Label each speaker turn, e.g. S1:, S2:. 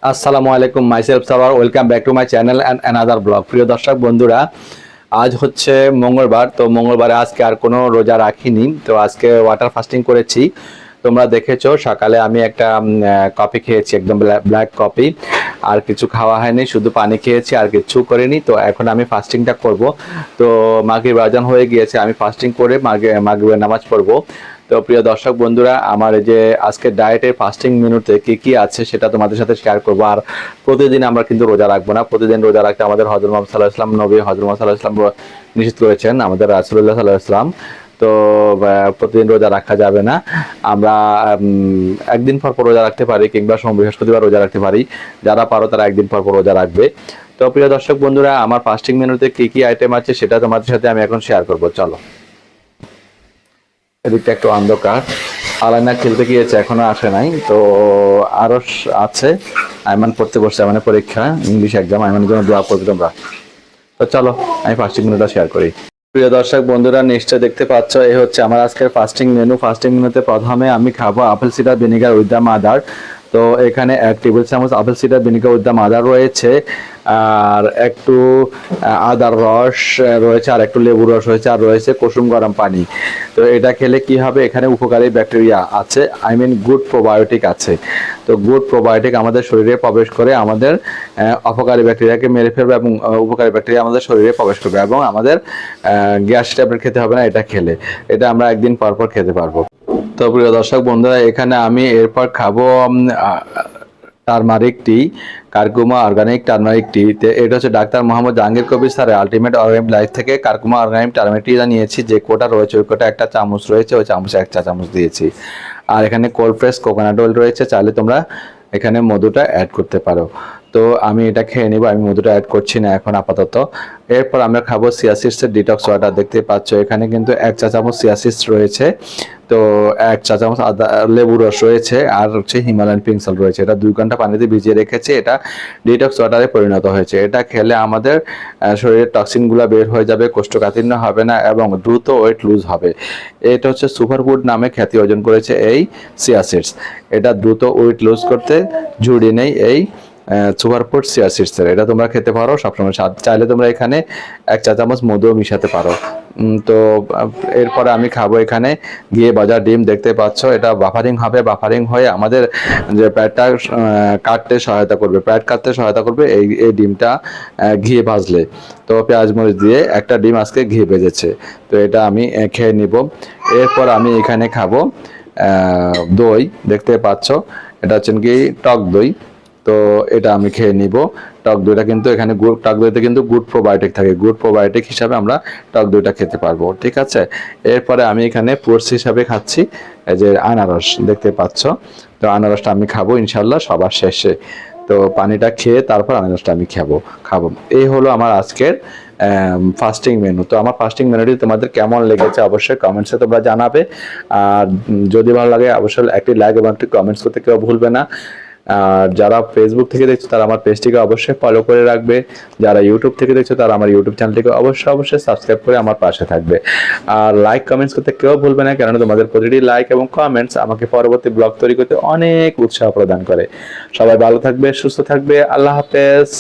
S1: আসসালামু আলাইকুম, মাইসেলফ সাবার, welcome back to my channel and another blog. প্রিয় দর্শক বন্ধুরা, আজ হচ্ছে মঙ্গলবার। তো মঙ্গলবারে আজকে আর কোনো রোজা রাখিনি, তো আজকে ওয়াটার ফাস্টিং করেছি। তোমরা দেখেছো সকালে আমি একটা কফি খেয়েছি, একদম ব্ল্যাক কফি। আর কিছু খাওয়া হয়নি, শুধু পানি খেয়েছি, আর কিছু করিনি। তো এখন আমি ফাস্টিংটা করব। তো মাগরিব আজান হয়ে গিয়েছে, আমি ফাস্টিং করে মাগরিবের নামাজ পড়বো। তো প্রিয় দর্শক বন্ধুরা, আমার এই যে আজকে ডায়েটের ফাস্টিং মেনুতে কি কি আছে সেটা তোমাদের সাথে শেয়ার করবো। আর প্রতিদিন আমরা কিন্তু রোজা রাখবো না, প্রতিদিন রোজা রাখতে আমাদের হযরত মুহাম্মদ সাল্লাল্লাহু আলাইহি ওয়াসাল্লাম, নবী হযরত মুহাম্মদ সাল্লাল্লাহু আলাইহি ওয়াসাল্লাম নিষেধ করেছেন, আমাদের রাসূলুল্লাহ সাল্লাল্লাহু আলাইহি ওয়াসাল্লাম। তো প্রতিদিন রোজা রাখা যাবে না। আমরা একদিন পর পর রোজা রাখতে পারি, কিংবা সোম বৃহস্পতিবার রোজা রাখতে পারি। যারা পারো তারা একদিন পর পর রোজা রাখবে। তো প্রিয় দর্শক বন্ধুরা, আমার ফাস্টিং মেনুতে কি কি আইটেম আছে সেটা তোমাদের সাথে আমি এখন শেয়ার করবো, চলো। এদিকটা একটু অন্ধকার, আলাইনা খেলতে গিয়েছে, এখনো আসে নাই। তো আরো আছে, আইমান পড়তে বসছে, মানে পরীক্ষা, ইংলিশ এক্সাম। আইমানের জন্য দোয়া করবে তোমরা। তো চলো আমি ফাস্টিং মেনুটা শেয়ার করি। প্রিয় দর্শক বন্ধুরা, নিশ্চয় দেখতে পাচ্ছ, এই হচ্ছে আমার আজকের ফাস্টিং মেনু। ফাস্টিং মেনুতে প্রথমে আমি খাবো apple cider vinegar with the mother. তো এখানে 1 টেবিল চামচ apple cider vinegar with the mother রয়েছে, আর একটু আদার রস রয়েছে, আর একটু লেবু রস রয়েছে, আর রয়েছে কুসুম গরম পানি। তো এটা খেলে কি হবে, এখানে উপকারী ব্যাকটেরিয়া আছে, আই মিন গুড প্রোবায়োটিক আছে। তো গুড প্রোবায়োটিক আমাদের শরীরে প্রবেশ করে আমাদের অপকারী ব্যাকটেরিয়াকে মেরে ফেলবে, এবং উপকারী ব্যাকটেরিয়া আমাদের শরীরে প্রবেশ করবে, এবং আমাদের গ্যাস ট্যাবলেট খেতে হবে না এটা খেলে। এটা আমরা একদিন পর পর খেতে পারবো। তো প্রিয় দর্শক বন্ধুরা, এখানে আমি এরপর খাবো টারমারিক টি, কারকুমা অর্গানিক টারমারিক টি। এটা হচ্ছে ডাক্তার মোহাম্মদ জাহাঙ্গীর কবির স্যারের আলটিমেট অর্গানিক লাইফ থেকে কারকুমা অর্গানিক টারমারিক টিটা নিয়েছি। যে কোটা রয়েছে ওই কোটা একটা চামচ রয়েছে, ওই চামচে 1 চা চামচ দিয়েছি। আর এখানে কোল্ড প্রেস কোকোনাট অয়েল রয়েছে, চাইলে তোমরা এখানে মধুটা অ্যাড করতে পারো। তো আমি এটা খেয়ে নিব, আমি মধুটা অ্যাড করছি না এখন আপাতত। এরপর আমরা খাবো চিয়া সিডসের ডিটক্স ওয়াটার। দেখতে পাচ্ছ এখানে কিন্তু 1 চা চামচ চিয়া সিডস রয়েছে, তো 1 চা চামচ আদা লেবু রস রয়েছে, আর হচ্ছে হিমালয়ান পিঙ্ক সল্ট রয়েছে। এটা 2 ঘন্টা পানিতে ভিজিয়ে রেখেছি, এটা ডিটক্স ওয়াটারে পরিণত হয়েছে। এটা খেলে আমাদের শরীরের টক্সিনগুলো বের হয়ে যাবে, কোষ্ঠকাঠিন্য হবে না, এবং দ্রুত ওয়েট লুজ হবে। এটা হচ্ছে সুপারফুড নামে খ্যাতি অর্জন করেছে এই চিয়া সিডস। এটা দ্রুত ওয়েট লুজ করতে ঝুড়ি নেই এই সুপারফুড চিয়া সিডসের। এটা তোমরা খেতে পারো সবসময়, চাইলে তোমরা এখানে 1 চা চামচ মধুও মিশাতে পারো। তো এরপরে আমি খাবো এখানে ঘিয়ে ভাজা ডিম। দেখতে পাচ্ছ এটা বাফারিং হবে, বাফারিং হয়ে আমাদের যে প্যাটটা কাটতে সহায়তা করবে, প্যাট কাটতে সহায়তা করবে এই ডিমটা ঘিয়ে ভাজলে। তো পেঁয়াজ মরিচ দিয়ে একটা ডিম আজকে ঘিয়ে ভেজেছে, তো এটা আমি খেয়ে নিব। এরপর আমি এখানে খাবো দই। দেখতে পাচ্ছ এটা হচ্ছে কি টক দই, তো এটা আমি খেয়ে নিব। টক দইটা কিন্তু এখানে টক দইতে কিন্তু গুড প্রোবায়োটিক থাকে, গুড প্রোবায়োটিক হিসাবে আমরা টক দইটা খেতে পারবো, ঠিক আছে। এরপরে আমি এখানে ফ্রুটস হিসাবে খাচ্ছি এই যে আনারস। দেখতে পাচ্ছ, তো আনারসটা আমি খাবো ইনশাল্লাহ সবার শেষে। তো পানিটা খেয়ে তারপর আনারসটা আমি খাবো। এই হলো আমার আজকের ফাস্টিং মেনু। তো আমার ফাস্টিং মেনুটি তোমাদের কেমন লেগেছে অবশ্যই কমেন্টসে তোমরা জানাবে। আর যদি ভালো লাগে অবশ্যই একটি লাইক এবং একটি কমেন্টস করতে কেউ ভুলবে না। আর যারা ফেসবুক থেকে দেখছো তারা আমার পেজটিকে অবশ্যই ফলো করে রাখবে। যারা ইউটিউব থেকে দেখছো তারা আমার ইউটিউব চ্যানেলটিকে অবশ্যই সাবস্ক্রাইব করে আমার পাশে থাকবে। আর লাইক কমেন্টস করতে কেউ ভুলবে না, কেননা তোমাদের প্রতিটি লাইক এবং কমেন্টস আমাকে পরবর্তী ব্লগ তৈরি করতে অনেক উৎসাহ প্রদান করে। সবাই ভালো থাকবে, সুস্থ থাকবে, আল্লাহ হাফেজ।